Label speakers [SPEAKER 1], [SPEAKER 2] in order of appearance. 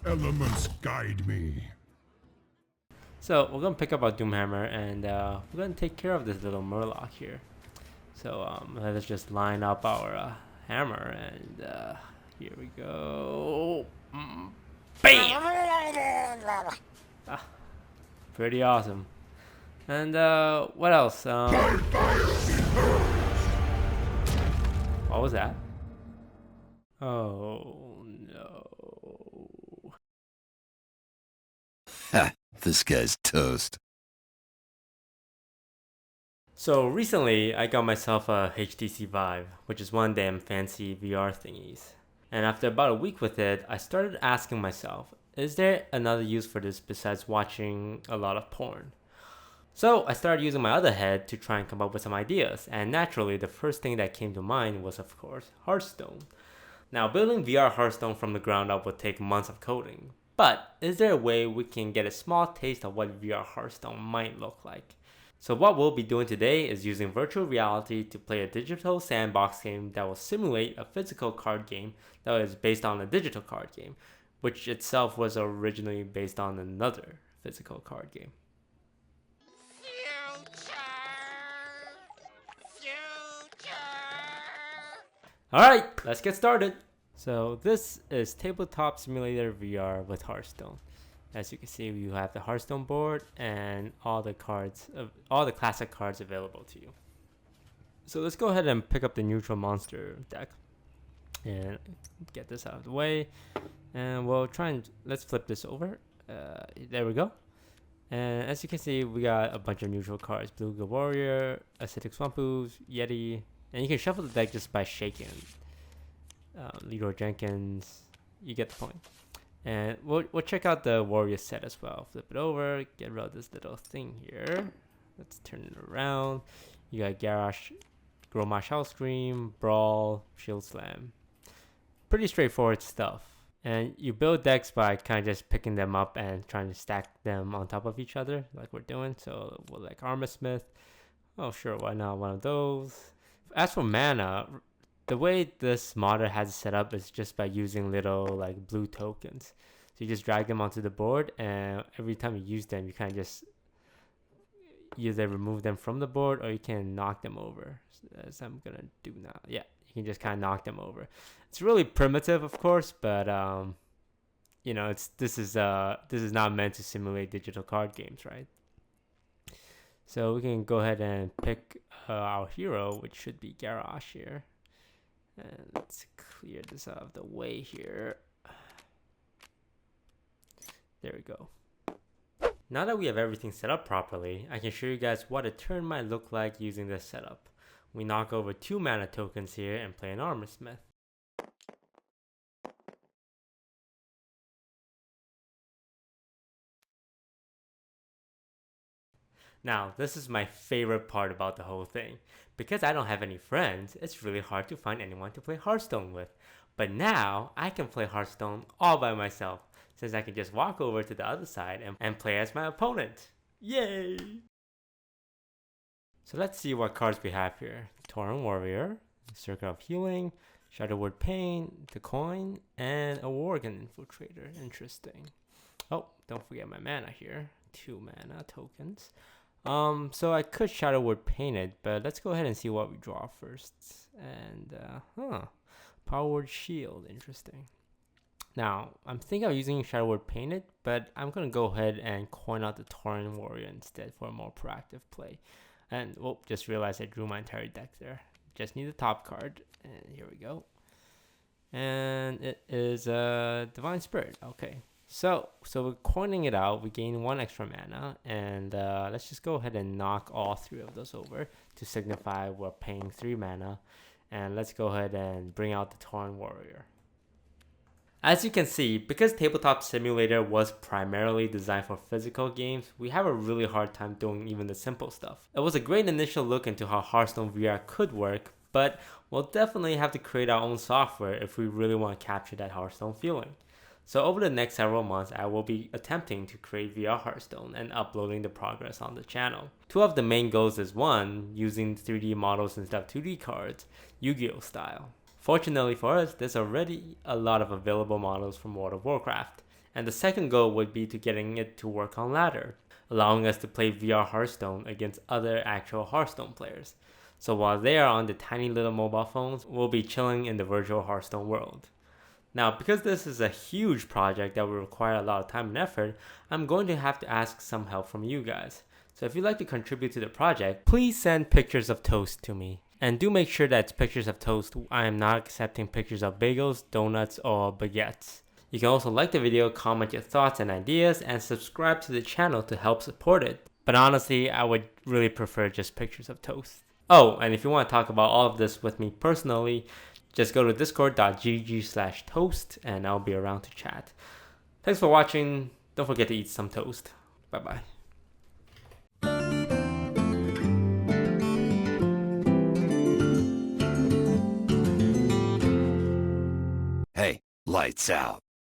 [SPEAKER 1] Elements guide me.
[SPEAKER 2] So we're gonna pick up our Doomhammer and we're gonna take care of this little Murloc here. So let's just line up our hammer and here we go. Bam! Ah, pretty awesome. And what else? What was that? Oh no.
[SPEAKER 3] Ha! This guy's toast.
[SPEAKER 2] So recently, I got myself a HTC Vive, which is one damn fancy VR thingies. And after about a week with it, I started asking myself, is there another use for this besides watching a lot of porn? So I started using my other head to try and come up with some ideas, and naturally the first thing that came to mind was of course Hearthstone. Now building VR Hearthstone from the ground up would take months of coding, but is there a way we can get a small taste of what VR Hearthstone might look like? So what we'll be doing today is using virtual reality to play a digital sandbox game that will simulate a physical card game that is based on a digital card game, which itself was originally based on another physical card game. Alright, let's get started. So this is Tabletop Simulator VR with Hearthstone. As you can see, you have the Hearthstone board and all the classic cards available to you. So let's go ahead and pick up the neutral monster deck and get this out of the way. And we'll try and let's flip this over. There we go. And as you can see, we got a bunch of neutral cards: Beluga Warrior, Acidic Swampus, Yeti, and you can shuffle the deck just by shaking. Leroy Jenkins, you get the point. And we'll check out the warrior set as well. Flip it over, get rid of this little thing here. Let's turn it around. You got Garrosh, Grommash Hellscream, Brawl, Shield Slam. Pretty straightforward stuff. And you build decks by kind of just picking them up and trying to stack them on top of each other like we're doing. So we'll like Armor Smith. Oh sure, why not one of those? As for mana, the way this modder has it set up is just by using little like blue tokens. So you just drag them onto the board, and every time you use them, you kind of just either remove them from the board or you can knock them over. As I'm gonna do now. Yeah, you can just kind of knock them over. It's really primitive, of course, but you know, this is not meant to simulate digital card games, right? So we can go ahead and pick our hero, which should be Garrosh here. And let's clear this out of the way here. There we go. Now that we have everything set up properly, I can show you guys what a turn might look like using this setup. We knock over 2 mana tokens here and play an Armor Smith. Now, this is my favorite part about the whole thing. Because I don't have any friends, it's really hard to find anyone to play Hearthstone with. But now, I can play Hearthstone all by myself, since I can just walk over to the other side and play as my opponent. Yay! So let's see what cards we have here. Tauren Warrior, Circle of Healing, Shadowward Pain, the Coin, and a Worgen Infiltrator. Interesting. Oh, don't forget my mana here. 2 mana tokens. So I could Shadowward Paint it, but let's go ahead and see what we draw first. And, Powered Shield, interesting. Now, I'm thinking of using Shadowward Paint it, but I'm going to go ahead and coin out the Tauren Warrior instead for a more proactive play. And, oh, just realized I drew my entire deck there. Just need the top card, and here we go. And it is Divine Spirit, okay. So we're coining it out. We gain 1 extra mana, and let's just go ahead and knock all 3 of those over to signify we're paying 3 mana. And let's go ahead and bring out the Tauren Warrior. As you can see, because Tabletop Simulator was primarily designed for physical games, we have a really hard time doing even the simple stuff. It was a great initial look into how Hearthstone VR could work, but we'll definitely have to create our own software if we really want to capture that Hearthstone feeling. So over the next several months, I will be attempting to create VR Hearthstone and uploading the progress on the channel. 2 of the main goals is 1, using 3D models instead of 2D cards, Yu-Gi-Oh style. Fortunately for us, there's already a lot of available models from World of Warcraft, And the second goal would be to getting it to work on ladder, allowing us to play VR Hearthstone against other actual Hearthstone players. So while they are on the tiny little mobile phones, we'll be chilling in the virtual Hearthstone world. Now, because this is a huge project that will require a lot of time and effort, I'm going to have to ask some help from you guys. So if you'd like to contribute to the project, please send pictures of toast to me. And do make sure that it's pictures of toast. I am not accepting pictures of bagels, donuts, or baguettes. You can also like the video, comment your thoughts and ideas, and subscribe to the channel to help support it. But honestly, I would really prefer just pictures of toast. Oh, and if you want to talk about all of this with me personally, just go to discord.gg/toast and I'll be around to chat. Thanks for watching. Don't forget to eat some toast. Bye bye.
[SPEAKER 3] Hey, lights out.